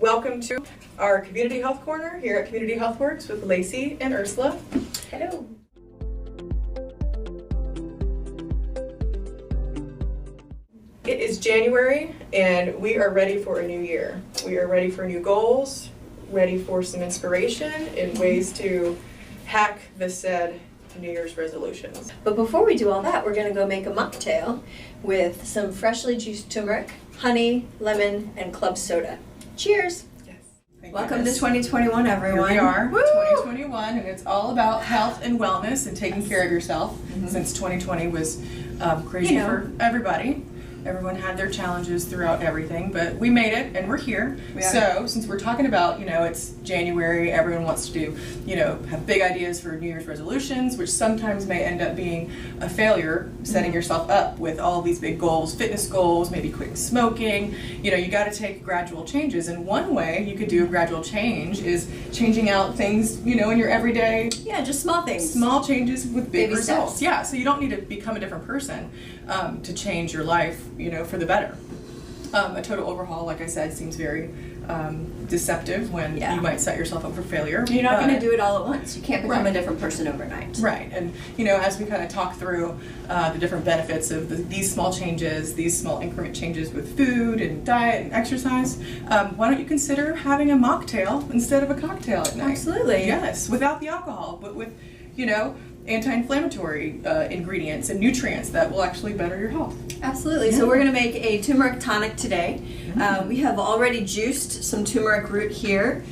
Welcome to our Community Health Corner here at Community Health Works with Lacey and Ursula. Hello. It is January and we are ready for a new year. We are ready for new goals, ready for some inspiration and ways to hack the said New Year's resolutions. But before we do all that, we're going to go make a mocktail with some freshly juiced turmeric, honey, lemon, and club soda. Cheers! Yes. Welcome to 2021, everyone. Here we are, Woo! 2021, and it's all about health and wellness and taking care of yourself. Since 2020 was crazy for everybody. Everyone had their challenges throughout everything, but we made it and we're here. So since we're talking about, it's January, everyone wants to do, have big ideas for New Year's resolutions, which sometimes may end up being a failure, setting yourself up with all these big goals, fitness goals, maybe quitting smoking. You got to take gradual changes. And one way you could do a gradual change is changing out things, in your everyday. Yeah, just small things. Small changes with big Baby results. steps. Yeah, so you don't need to become a different person to change your life, for the better. A total overhaul, like I said, seems very deceptive when you might set yourself up for failure. You're not going to do it all at once. You can't become a different person overnight. Right, and as we kind of talk through the different benefits of these small changes, these small increment changes with food and diet and exercise, why don't you consider having a mocktail instead of a cocktail at night? Absolutely. Yes, without the alcohol, but with, anti-inflammatory ingredients and nutrients that will actually better your health. Absolutely. So we're going to make a turmeric tonic today. We have already juiced some turmeric root here.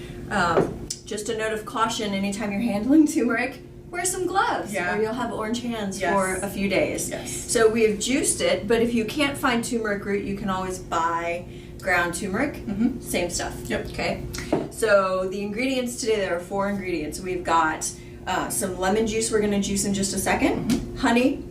Just a note of caution, anytime you're handling turmeric, wear some gloves or you'll have orange hands for a few days. So we have juiced it, but if you can't find turmeric root, you can always buy ground turmeric. Same stuff. Okay. So the ingredients today, there are 4 ingredients. We've got some lemon juice we're going to juice in just a second, honey,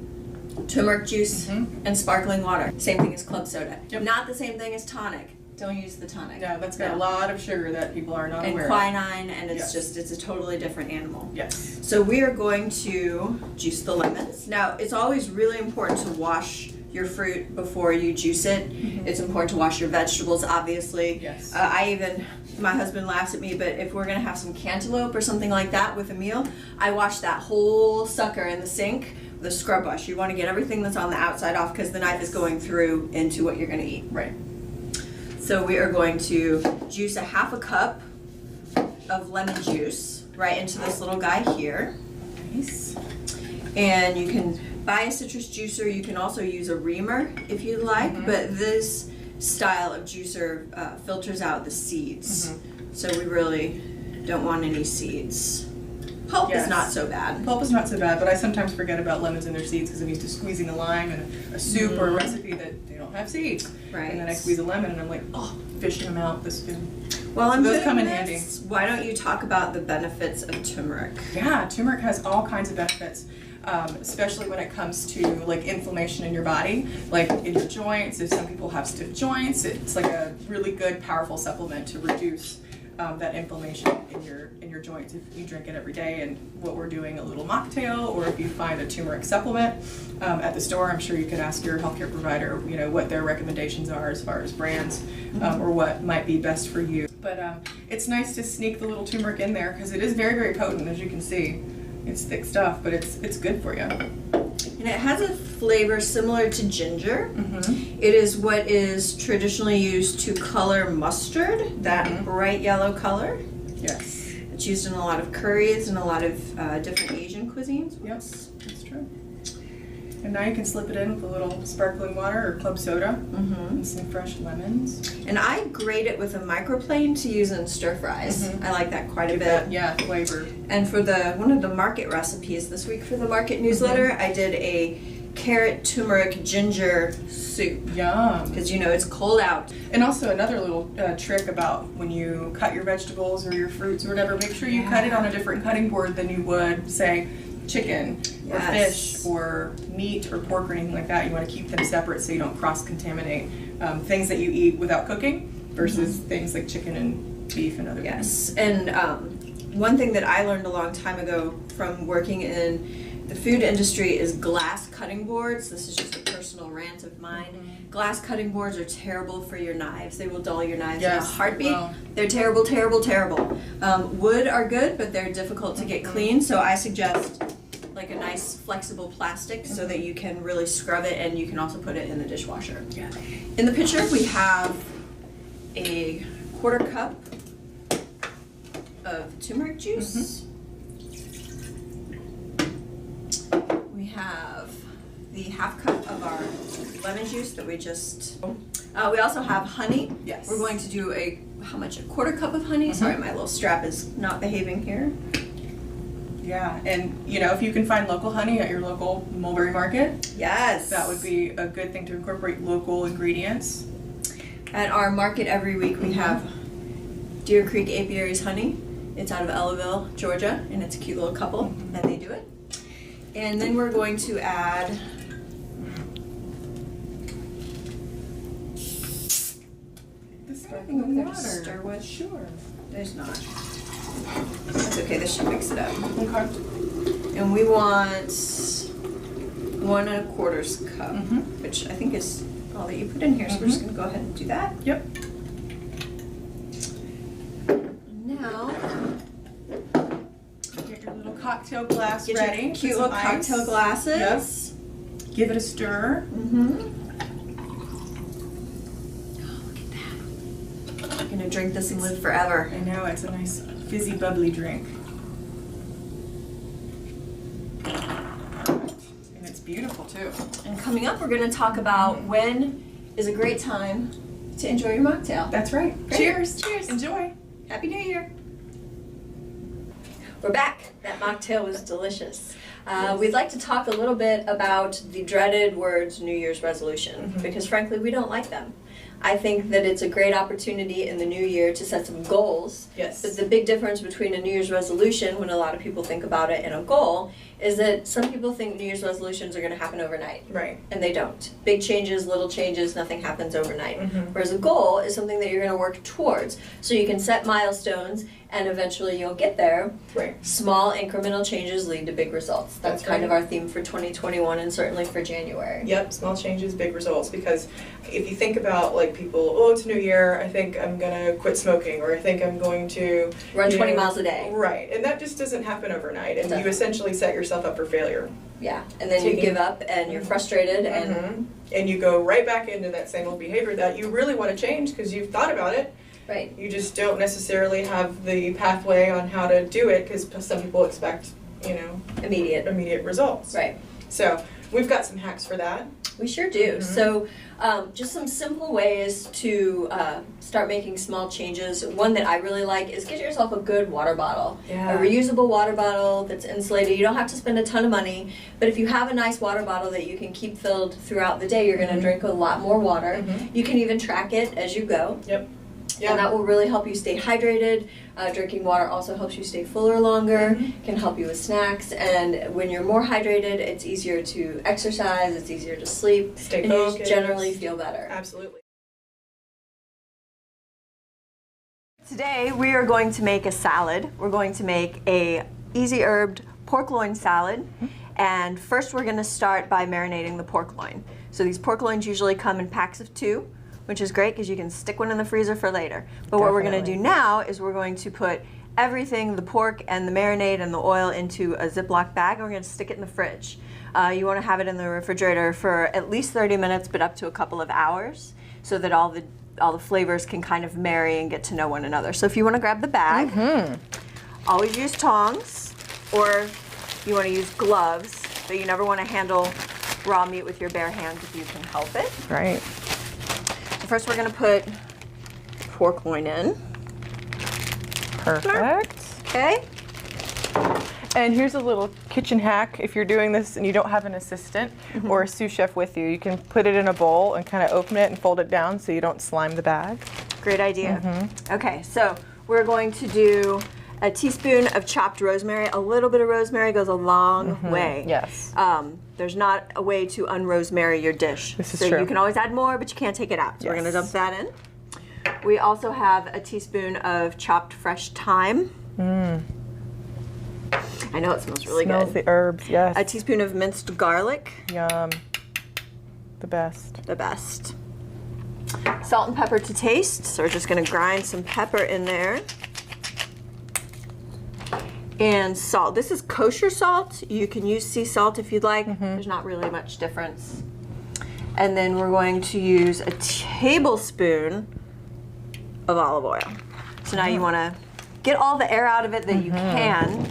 turmeric juice, and sparkling water. Same thing as club soda. Not the same thing as tonic. Don't use the tonic. Yeah, that's got a lot of sugar that people are not aware of. And quinine, and it's it's a totally different animal. Yes. So we are going to juice the lemons. Now, it's always really important to wash your fruit before you juice it. It's important to wash your vegetables, obviously. Yes. My husband laughs at me, but if we're gonna have some cantaloupe or something like that with a meal, I wash that whole sucker in the sink with a scrub brush. You wanna get everything that's on the outside off because the knife is going through into what you're gonna eat. Right. So we are going to juice a half a cup of lemon juice right into this little guy here. Nice. And you can buy a citrus juicer. You can also use a reamer if you'd like, but this style of juicer filters out the seeds. So we really don't want any seeds. Pulp is not so bad. Pulp is not so bad, but I sometimes forget about lemons and their seeds because I'm used to squeezing a lime in a soup or a recipe that they don't have seeds. Right. And then I squeeze a lemon and I'm like, oh, fishing them out. Well, so those come in handy. Why don't you talk about the benefits of turmeric? Yeah, turmeric has all kinds of benefits. Especially when it comes to like inflammation in your body, like in your joints. If some people have stiff joints, it's like a really good, powerful supplement to reduce that inflammation in your joints if you drink it every day. And what we're doing, a little mocktail, or if you find a turmeric supplement at the store, I'm sure you could ask your healthcare provider, what their recommendations are as far as brands or what might be best for you. But it's nice to sneak the little turmeric in there because it is very, very potent, as you can see. It's thick stuff, but it's good for you. And it has a flavor similar to ginger. It is what is traditionally used to color mustard, that bright yellow color. Yes. It's used in a lot of curries and a lot of different Asian cuisines. Yep, that's true. And now you can slip it in with a little sparkling water or club soda and some fresh lemons. And I grate it with a microplane to use in stir fries. I like that quite a bit. That, flavor. And for one of the market recipes this week for the market newsletter, I did a carrot, turmeric, ginger soup. Yum. Because it's cold out. And also another little trick about when you cut your vegetables or your fruits or whatever, make sure you cut it on a different cutting board than you would, say, chicken or fish or meat or pork or anything like that. You want to keep them separate so you don't cross-contaminate things that you eat without cooking versus things like chicken and beef and other things. And one thing that I learned a long time ago from working in the food industry is glass cutting boards. This is just a personal rant of mine. Glass cutting boards are terrible for your knives. They will dull your knives in Yes, a heartbeat. well. They're terrible, terrible, terrible. Wood are good, but they're difficult to get clean, so I suggest like a nice flexible plastic so that you can really scrub it, and you can also put it in the dishwasher. Yeah. In the picture, we have a 1/4 cup of turmeric juice. We have the 1/2 cup of our lemon juice that we just. We also have honey. Yes. We're going to do how much? A 1/4 cup of honey. Sorry, my little strap is not behaving here. Yeah, and you know, if you can find local honey at your local mulberry market, Yes. that would be a good thing to incorporate local ingredients. At our market every week we have Deer Creek Apiaries honey. It's out of Ellaville, Georgia, and it's a cute little couple, and they do it. And then we're going to add The anything over there to stir with. Sure. There's not. That's okay, this should mix it up. Okay. And we want 1 1/4 cup, which I think is all that you put in here, so we're just gonna go ahead and do that. Yep. Now, Get your little cocktail glass get ready. your with cute some little ice. cocktail glasses. Yep. Give it a stir. I'm gonna drink this and live forever. I know, it's a nice fizzy, bubbly drink. And it's beautiful too. And coming up, we're gonna talk about when is a great time to enjoy your mocktail. That's right. Great. Cheers. Cheers. Enjoy. Happy New Year. We're back. That mocktail was delicious. We'd like to talk a little bit about the dreaded words New Year's resolution, because frankly, we don't like them. I think that it's a great opportunity in the new year to set some goals. Yes. But the big difference between a New Year's resolution, when a lot of people think about it, and a goal, is that some people think New Year's resolutions are going to happen overnight. Right. And they don't. Big changes, little changes, nothing happens overnight. Whereas a goal is something that you're going to work towards. So you can set milestones and eventually you'll get there. Right. Small incremental changes lead to big results. That's kind of our theme for 2021 and certainly for January. Yep, small changes, big results. Because if you think about like people, oh, it's New Year, I think I'm gonna quit smoking, or I think I'm going to Run 20 miles a day. Right, and that just doesn't happen overnight, and Doesn't. you essentially set yourself up for failure. Yeah, and then you give up and you're frustrated And you go right back into that same old behavior that you really want to change because you've thought about it. Right. You just don't necessarily have the pathway on how to do it because some people expect, you know, immediate results. Right. So we've got some hacks for that. We sure do. So just some simple ways to start making small changes. One that I really like is get yourself a good water bottle. Yeah. A reusable water bottle that's insulated. You don't have to spend a ton of money, but if you have a nice water bottle that you can keep filled throughout the day, you're going to drink a lot more water. You can even track it as you go. Yep. And that will really help you stay hydrated. Drinking water also helps you stay fuller longer, can help you with snacks, and when you're more hydrated, it's easier to exercise, it's easier to sleep, Stay and focused. you just generally feel better. Absolutely. Today we are going to make a salad. We're going to make a easy herbed pork loin salad, and first we're going to start by marinating the pork loin. So these pork loins usually come in packs of 2. Which is great because you can stick one in the freezer for later. But what we're going to do now is we're going to put everything, the pork and the marinade and the oil, into a Ziploc bag, and we're going to stick it in the fridge. You want to have it in the refrigerator for at least 30 minutes, but up to a couple of hours, so that all the flavors can kind of marry and get to know one another. So if you want to grab the bag, always use tongs, or you want to use gloves, but you never want to handle raw meat with your bare hands if you can help it. Right. First we're going to put pork loin in. Perfect. Okay. And here's a little kitchen hack. If you're doing this and you don't have an assistant or a sous chef with you, you can put it in a bowl and kind of open it and fold it down so you don't slime the bag. Great idea. Okay, so we're going to do a teaspoon of chopped rosemary. A little bit of rosemary goes a long way. Yes. There's not a way to un-rosemary your dish. This is so true. you can always add more, but you can't take it out. So we're going to dump that in. We also have a teaspoon of chopped fresh thyme. I know it smells really Smells good. the herbs, yes. A teaspoon of minced garlic. Yum. The best. The best. Salt and pepper to taste. So we're just going to grind some pepper in there. And salt. This is kosher salt. You can use sea salt if you'd like. There's not really much difference. And then we're going to use a tablespoon of olive oil. So now you want to get all the air out of it that you can.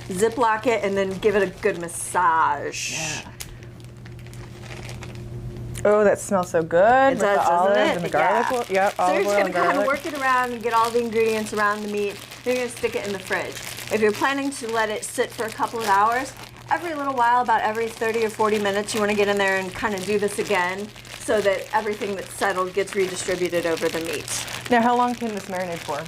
Ziploc it and then give it a good massage. Yeah. Oh, that smells so good. It does, the olives doesn't it? and the garlic. Yeah. Oil. Yep, So olive you're just oil going and to kind of garlic. work it around and get all the ingredients around the meat. Then you're going to stick it in the fridge. If you're planning to let it sit for a couple of hours, every little while, about every 30 or 40 minutes, you want to get in there and kind of do this again so that everything that's settled gets redistributed over the meat. Now, how long can this marinate for?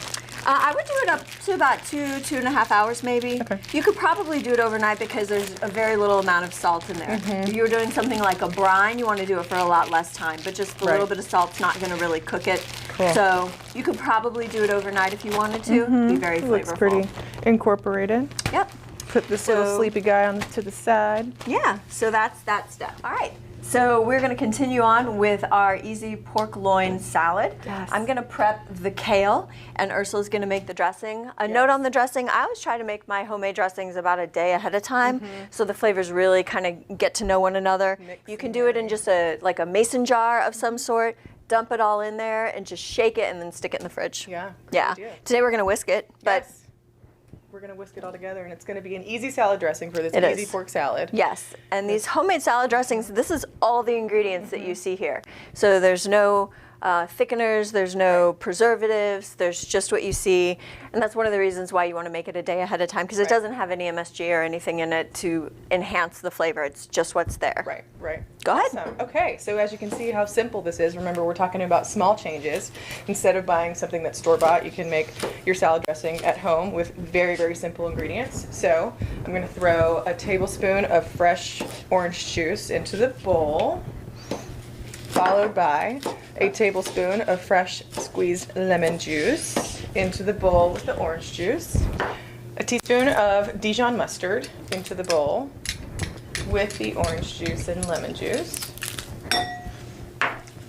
I would do it up to about 2.5 hours maybe. Okay. You could probably do it overnight because there's a very little amount of salt in there. If you were doing something like a brine, you want to do it for a lot less time, but just a little bit of salt's not going to really cook it. Cool. So you could probably do it overnight if you wanted to. Be very flavorful. Looks pretty incorporated. Yep. Put this little sleepy guy on to the side. Yeah, so that's that stuff. All right. So we're going to continue on with our easy pork loin salad. Yes. I'm going to prep the kale, and Ursula's going to make the dressing. A note on the dressing, I always try to make my homemade dressings about a day ahead of time, so the flavors really kind of get to know one another. You can do it in just like a mason jar of some sort, dump it all in there, and just shake it and then stick it in the fridge. Yeah. Yeah. Good idea. Today we're going to whisk it, but Yes. We're going to whisk it all together, and it's going to be an easy salad dressing for this It easy is. pork salad. yes, and these homemade salad dressings, this is all the ingredients that you see here. So there's no thickeners, there's no preservatives, there's just what you see. And that's one of the reasons why you want to make it a day ahead of time, because it doesn't have any MSG or anything in it to enhance the flavor. It's just what's there. Right, right. Go ahead. Awesome. Okay, so as you can see how simple this is, remember we're talking about small changes. Instead of buying something that's store-bought, you can make your salad dressing at home with very, very simple ingredients. So I'm going to throw a tablespoon of fresh orange juice into the bowl, followed by a tablespoon of fresh squeezed lemon juice into the bowl with the orange juice, a teaspoon of Dijon mustard into the bowl with the orange juice and lemon juice,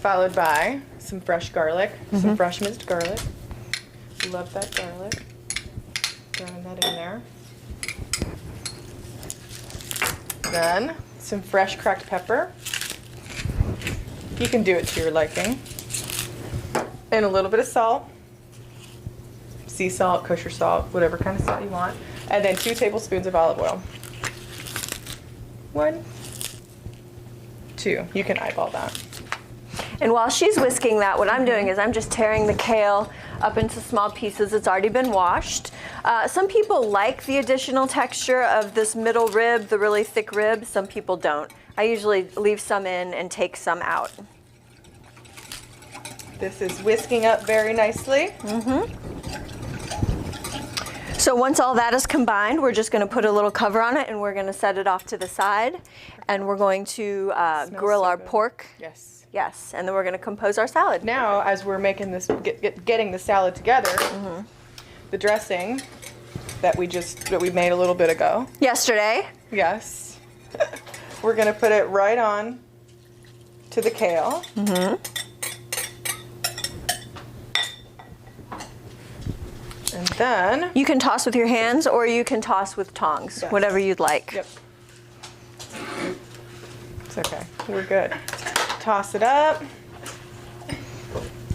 followed by some fresh garlic, some fresh minced garlic. Love that garlic. Throwing that in there. Then some fresh cracked pepper. You can do it to your liking. And a little bit of salt. Sea salt, kosher salt, whatever kind of salt you want. And then 2 tablespoons of olive oil. 1, 2. You can eyeball that. And while she's whisking that, what I'm doing is I'm just tearing the kale up into small pieces. It's already been washed. Some people like the additional texture of this middle rib, the really thick rib. Some people don't. I usually leave some in and take some out. This is whisking up very nicely. So once all that is combined, we're just going to put a little cover on it and we're going to set it off to the side. And we're going to grill so our good. pork. Yes. Yes, and then we're going to compose our salad. Now, as we're making this, getting the salad together, the dressing that we made a little bit ago. Yesterday. Yes. We're gonna put it right on to the kale. And then. You can toss with your hands or you can toss with tongs, Yes. whatever you'd like. Yep. It's okay. We're good. Toss it up.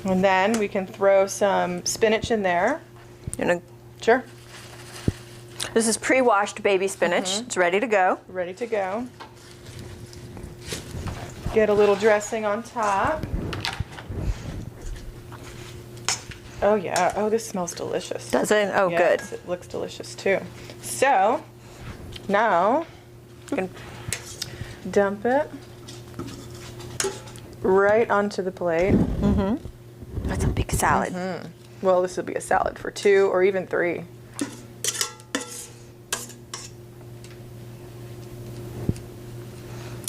And then we can throw some spinach in there. You know, Sure. this is pre-washed baby spinach. It's ready to go. Ready to go. Get a little dressing on top. Oh yeah. Oh, this smells delicious. Does it? Oh, Yes, it looks delicious too. So now good. You can dump it right onto the plate. That's a big salad. Well, this will be a salad for 2 or even 3.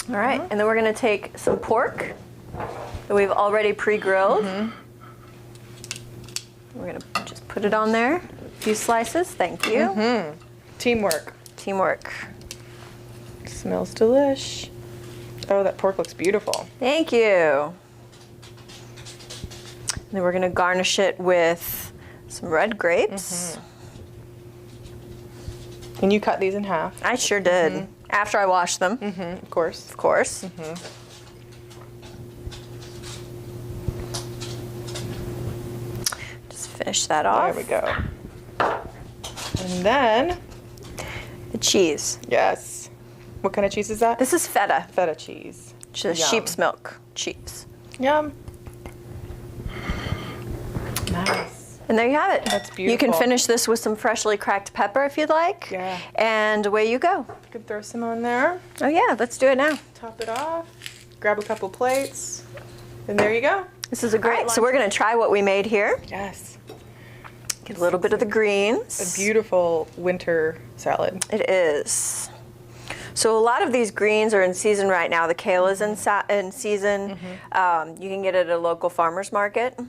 All right, and then we're going to take some pork that we've already pre-grilled. We're going to just put it on there. A few slices. Thank you. Teamwork. Teamwork. Smells delish. Oh, that pork looks beautiful. Thank you. And then we're gonna garnish it with some red grapes. And you cut these in half. I sure did. After I washed them. Of course. Of course. Just finish that off. There we go. And then, The cheese. yes. What kind of cheese is that? This is feta. Feta cheese. Just Yum. sheep's milk cheese. Yum. Nice. And there you have it. That's You can beautiful. finish this with some freshly cracked pepper if you'd like. Yeah. And away you go. You could throw some on there. Oh yeah, let's do it now. Top it off. Grab a couple plates. And there you go. This is a great. Alright, So we're gonna try what we made here. Yes. Get a little bit of the greens. A beautiful winter salad. It is. So a lot of these greens are in season right now. The kale is in season. You can get it at a local farmer's market,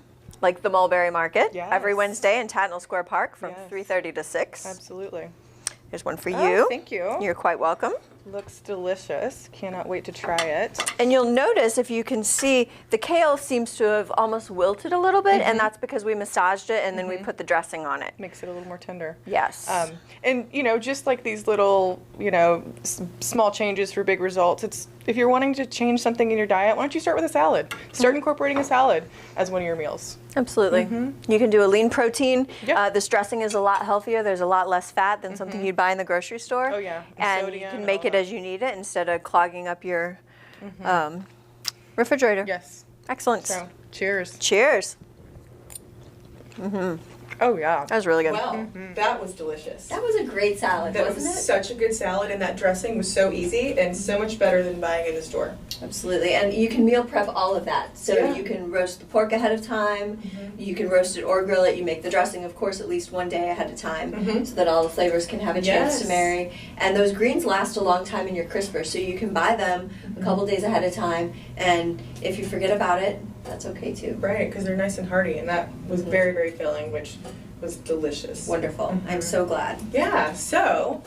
like the Mulberry Market, every Yes. Wednesday in Tatnall Square Park from Yes. 3:30 to 6. Absolutely. There's one for Oh, you. thank you. You're quite welcome. Looks delicious. Cannot wait to try it. And you'll notice, if you can see, the kale seems to have almost wilted a little bit, and that's because we massaged it and then we put the dressing on it. Makes it a little more tender. Yes. And just like these little, small changes for big results. It's if you're wanting to change something in your diet, why don't you start with a salad? Start incorporating a salad as one of your meals. Absolutely. You can do a lean protein. Yeah. This dressing is a lot healthier. There's a lot less fat than something you'd buy in the grocery store. Oh, yeah. And you sodium can and make all it that. as you need it instead of clogging up your refrigerator. Yes. Excellent. So, cheers. Cheers. Oh yeah. That was really good. Well, that was delicious. That was a great salad, That was such a good salad, and that dressing was so easy and so much better than buying in the store. Absolutely. And you can meal prep all of that. So Yeah. you can roast the pork ahead of time. You can roast it or grill it. You make the dressing, of course, at least one day ahead of time so that all the flavors can have a chance to Yes. marry. And those greens last a long time in your crisper. So you can buy them a couple days ahead of time. And if you forget about it, that's okay too. Right, because they're nice and hearty, and that was very, very filling, which was delicious. Wonderful. I'm so glad. Yeah, so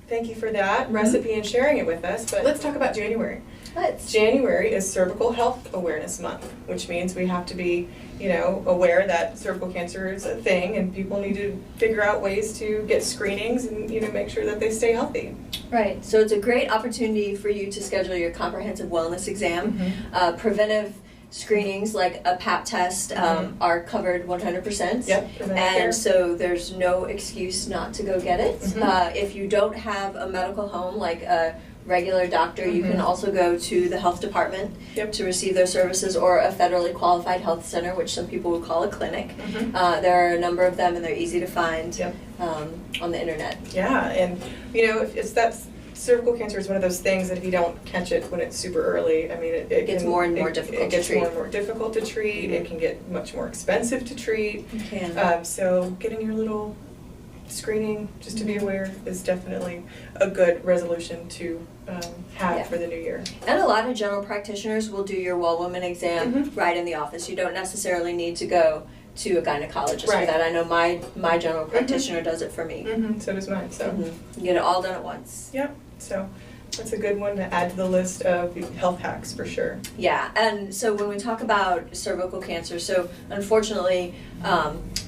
thank you for that recipe and sharing it with us. But let's talk about January. Let's. January is Cervical Health Awareness Month, which means we have to be, aware that cervical cancer is a thing, and people need to figure out ways to get screenings and make sure that they stay healthy. Right. So it's a great opportunity for you to schedule your comprehensive wellness exam. Preventive screenings like a pap test are covered 100%. Yep. And so there's no excuse not to go get it. If you don't have a medical home like a regular doctor, you can also go to the health department to receive those services, or a federally qualified health center, which some people would call a clinic. There are a number of them, and they're easy to find on the internet. Yeah, and if it's cervical cancer is one of those things that if you don't catch it when it's super early, I mean, it gets can, more and more difficult It gets to treat. more and more difficult to treat. It can get much more expensive to treat. You can. So getting your little screening, just to be aware, is definitely a good resolution to have for the new year. And a lot of general practitioners will do your well woman exam right in the office. You don't necessarily need to go to a gynecologist for Right. that. I know my general practitioner does it for me. So does mine. So You get it all done at once. yep. So that's a good one to add to the list of health hacks for sure. Yeah, and so when we talk about cervical cancer, so unfortunately,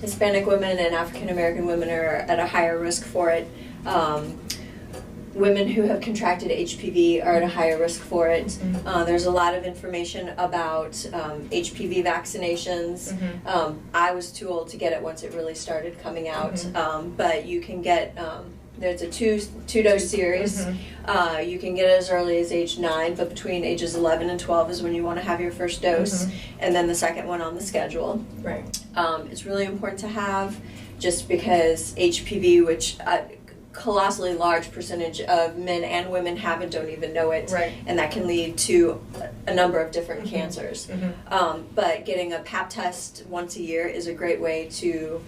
Hispanic women and African American women are at a higher risk for it. Women who have contracted HPV are at a higher risk for it. There's a lot of information about HPV vaccinations. I was too old to get it once it really started coming out, but you can get there's a two-dose series. You can get it as early as age 9, but between ages 11 and 12 is when you want to have your first dose, and then the second one on the schedule. Right. It's really important to have, just because HPV, which colossally large percentage of men and women have and don't even know it, Right. and that can lead to a number of different cancers. But getting a pap test once a year is a great way to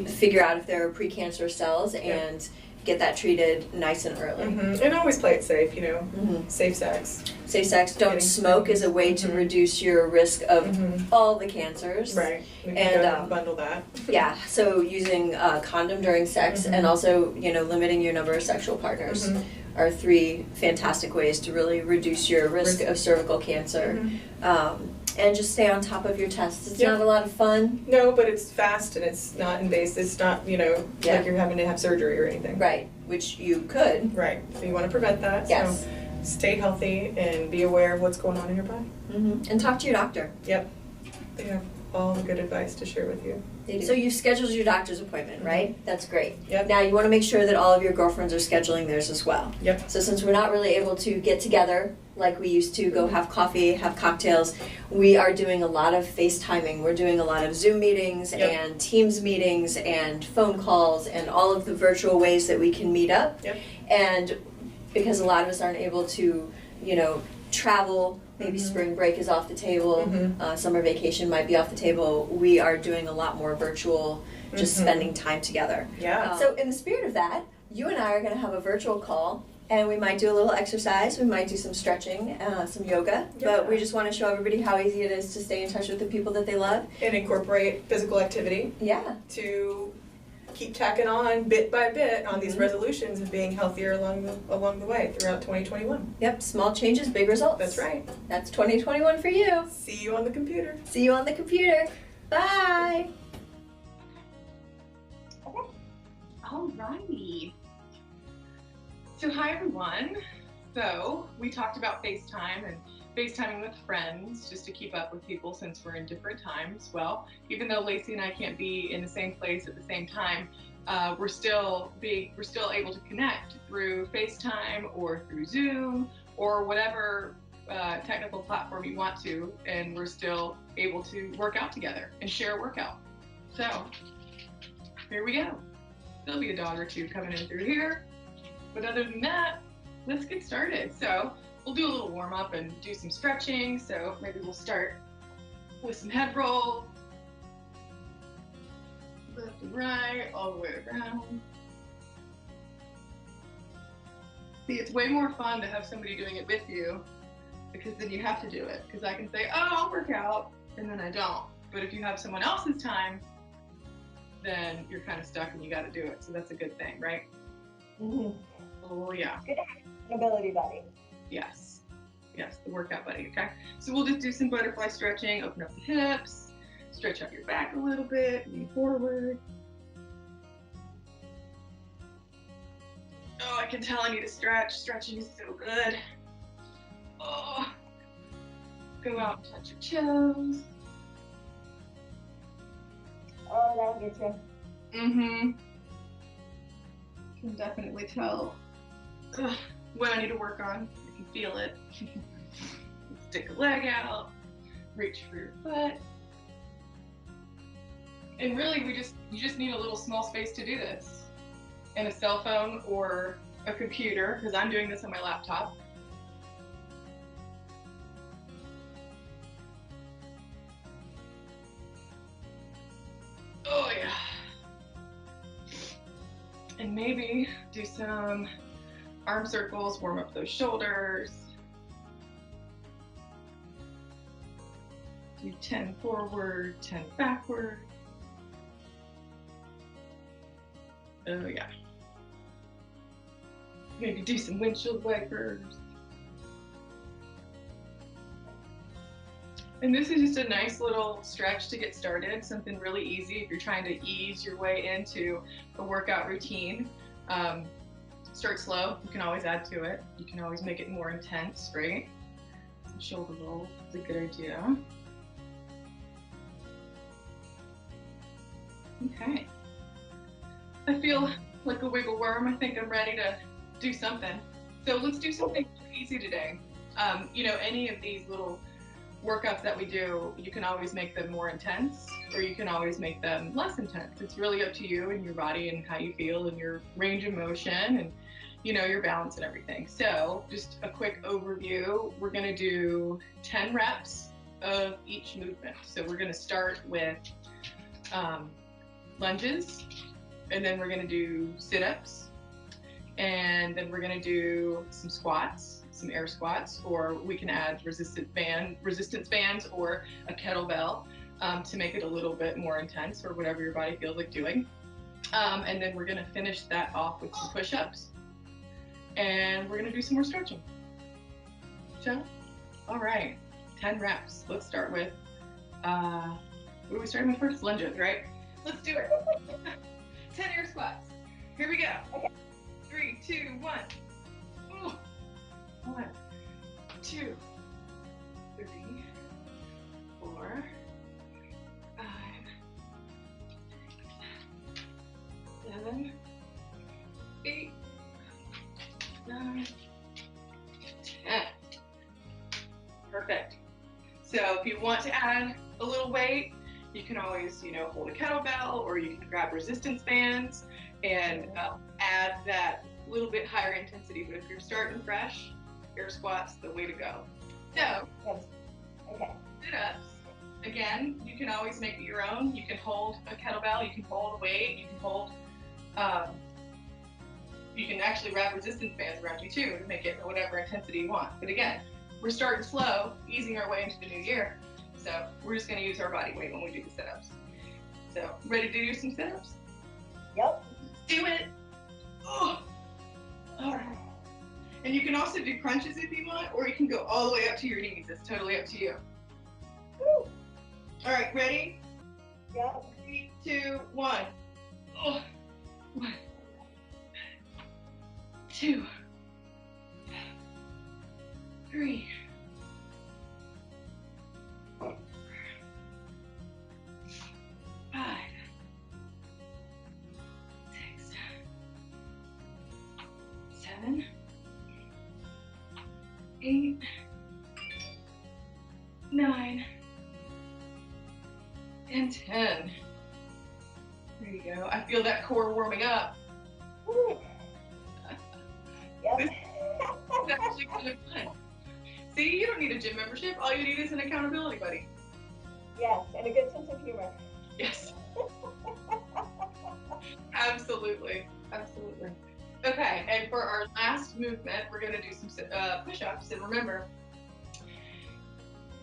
figure out if there are precancerous cells and get that treated nice and early. And always play it safe, safe sex. Safe sex, don't Getting smoke is a way to reduce your risk of all the cancers. Right. We can And, go and bundle that. Yeah, so using a condom during sex and also, limiting your number of sexual partners are 3 fantastic ways to really reduce your risk of cervical cancer. And just stay on top of your tests. It's not a lot of fun. No, but it's fast and it's not invasive. It's not, you know, like you're having to have surgery or anything. Right, which you could. Right. So you want to prevent that. Yes. So stay healthy and be aware of what's going on in your body. And talk to your doctor. Yep. They have all the good advice to share with you. So you've scheduled your doctor's appointment, right? That's great. Yep. Now you want to make sure that all of your girlfriends are scheduling theirs as well. Yep. So since we're not really able to get together like we used to, go have coffee, have cocktails, we are doing a lot of FaceTiming. We're doing a lot of Zoom meetings and Teams meetings and phone calls and all of the virtual ways that we can meet up. Yep. And because a lot of us aren't able to, you know, travel, maybe spring break is off the table, summer vacation might be off the table, we are doing a lot more virtual, just spending time together. Yeah. So in the spirit of that, you and I are going to have a virtual call, and we might do a little exercise, we might do some stretching, some yoga, but we just want to show everybody how easy it is to stay in touch with the people that they love. And incorporate physical activity. Yeah. To keep tacking on bit by bit on these resolutions and being healthier along the way throughout 2021. Yep, small changes, big results. That's right. That's 2021 for you. See you on the computer. See you on the computer. Bye. Alrighty. So hi everyone. So we talked about FaceTime and FaceTiming with friends just to keep up with people since we're in different times. Well, even though Lacey and I can't be in the same place at the same time, we're still able to connect through FaceTime or through Zoom or whatever technical platform you want to, and we're still able to work out together and share a workout. So here we go. There'll be a dog or two coming in through here, but other than that, let's get started. So we'll do a little warm up and do some stretching. So maybe we'll start with some head rolls, left and right, all the way around. See, it's way more fun to have somebody doing it with you, because then you have to do it. Because I can say, oh, I'll work out, and then I don't. But if you have someone else's time, then you're kind of stuck and you got to do it. So that's a good thing, right? Oh yeah. Good accountability buddy. Yes. Yes, the workout buddy, okay? So we'll just do some butterfly stretching, open up the hips, stretch out your back a little bit, lean forward. Oh, I can tell I need to stretch. Stretching is so good. Oh. Go out and touch your toes. Oh, that'll get you. Can definitely tell what I need to work on. I can feel it. Stick a leg out, reach for your butt. And really, you just need a little small space to do this. And a cell phone or a computer, because I'm doing this on my laptop. Oh yeah. And maybe do some arm circles, warm up those shoulders. Do 10 forward, 10 backward. Oh yeah. Maybe do some windshield wipers. And this is just a nice little stretch to get started, something really easy if you're trying to ease your way into a workout routine. Start slow, you can always add to it. You can always make it more intense, right? Some shoulder rolls is a good idea. Okay. I feel like a wiggle worm. I think I'm ready to do something. So let's do something easy today. You know, any of these little workouts that we do, you can always make them more intense, or you can always make them less intense. It's really up to you and your body and how you feel and your range of motion and, you know, your balance and everything. So just a quick overview. We're gonna do 10 reps of each movement. So we're gonna start with lunges, and then we're gonna do sit-ups, and then we're gonna do some squats, some air squats, or we can add resistance bands or a kettlebell to make it a little bit more intense, or whatever your body feels like doing. And then we're gonna finish that off with some push-ups. And we're gonna do some more stretching. So, all right, 10 reps. Let's start with, what are we starting with first? Lunges, right? Let's do it. 10 air squats. Here we go. Okay. 3, 2, 1. Ooh. 1, 2, 3, 4, 5, 6, 7, 8, 9, 10. Perfect. So if you want to add a little weight, you can always, hold a kettlebell, or you can grab resistance bands and add that little bit higher intensity. But if you're starting fresh, air squats the way to go. So, Okay. sit-ups. Again, you can always make it your own. You can hold a kettlebell, you can hold a weight, you can hold, you can actually wrap resistance bands around you too to make it whatever intensity you want. But again, we're starting slow, easing our way into the new year. So we're just gonna use our body weight when we do the sit-ups. So, ready to do some sit-ups? Yep. Let's do it. Oh. All right. And you can also do crunches if you want, or you can go all the way up to your knees. It's totally up to you. Woo. All right, ready? Yep. 3, 2, 1. Oh. 1, 2, 3, 5, 6, 7, 8, 9, and 10. There you go. I feel that core warming up. Woo. Yep. This is actually kind of fun. See, you don't need a gym membership. All you need is an accountability buddy. Yes, and a good sense of humor. Yes. Absolutely. Absolutely. Okay, and for our last movement, we're going to do some push-ups. And remember,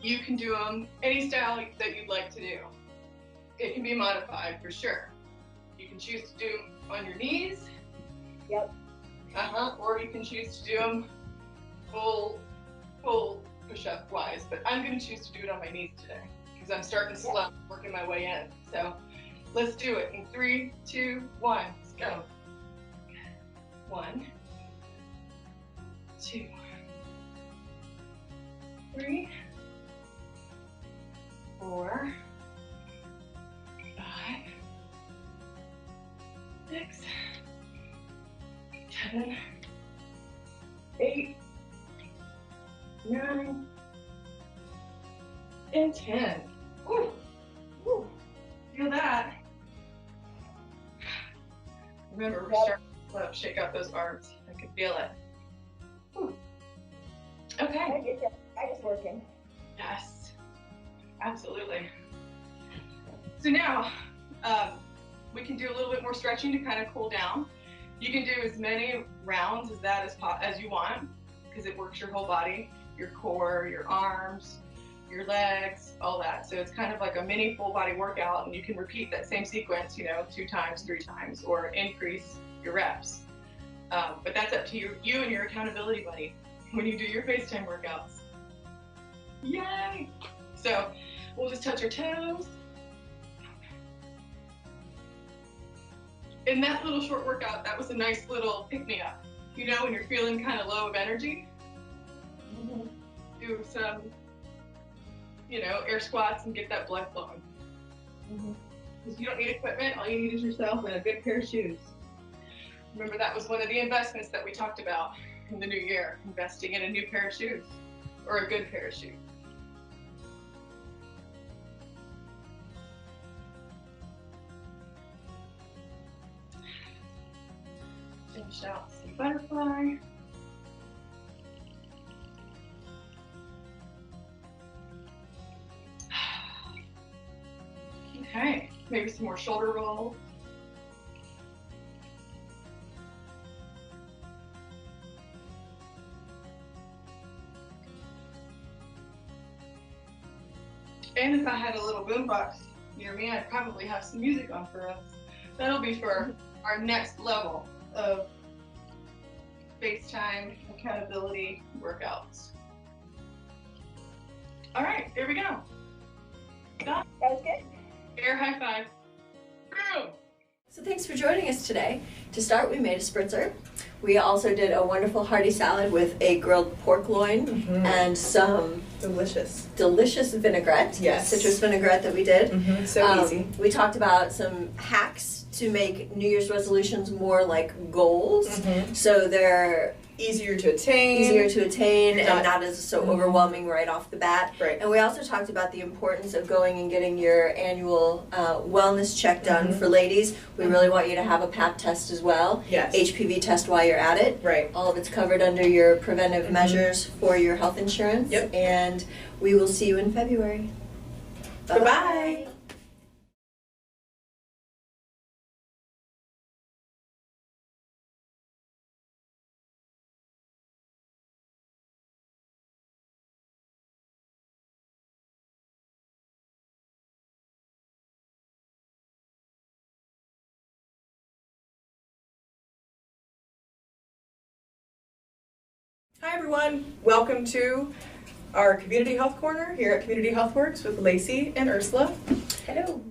you can do them any style that you'd like to do. It can be modified for sure. You can choose to do them on your knees. Yep. Or you can choose to do them full push-up wise. But I'm going to choose to do it on my knees today because I'm starting slow, working my way in. So let's do it in 3, 2, 1. Let's go. 1, 2, 3, 4, 5, 6, 7, 8, 9, and 10. Woo. Woo. Feel that? Remember, we're starting to shake out those arms. I can feel it. Woo. Okay. I just working. Yes, absolutely. So now we can do a little bit more stretching to kind of cool down. You can do as many rounds as that as you want because it works your whole body, your core, your arms, your legs, all that. So it's kind of like a mini full body workout, and you can repeat that same sequence, 2 times, 3 times, or increase your reps. But that's up to you and your accountability buddy when you do your FaceTime workouts. Yay! So we'll just touch our toes. In that little short workout, that was a nice little pick-me-up. When you're feeling kind of low of energy, do some, air squats and get that blood flowing. Because you don't need equipment, all you need is yourself and a good pair of shoes. Remember, that was one of the investments that we talked about in the new year, investing in a new pair of shoes, or a good pair of shoes. Finish out some butterfly. Okay, maybe some more shoulder rolls. And if I had a little boombox near me, I'd probably have some music on for us. That'll be for our next level of FaceTime accountability workouts. All right, here we go. Done. That was good. Air high five. Boom. So thanks for joining us today. To start, we made a spritzer. We also did a wonderful hearty salad with a grilled pork loin and some delicious vinaigrette. Yes. Citrus vinaigrette that we did. So easy. We talked about some hacks to make New Year's resolutions more like goals. So they're Easier to attain. and not as so overwhelming right off the bat. Right. And we also talked about the importance of going and getting your annual wellness check done for ladies. We really want you to have a pap test as well. Yes. HPV test while you're at it. Right. All of it's covered under your preventive measures for your health insurance. Yep. And we will see you in February. Bye-bye. Hi everyone, welcome to our Community Health Corner here at Community Health Works with Lacey and Ursula. Hello.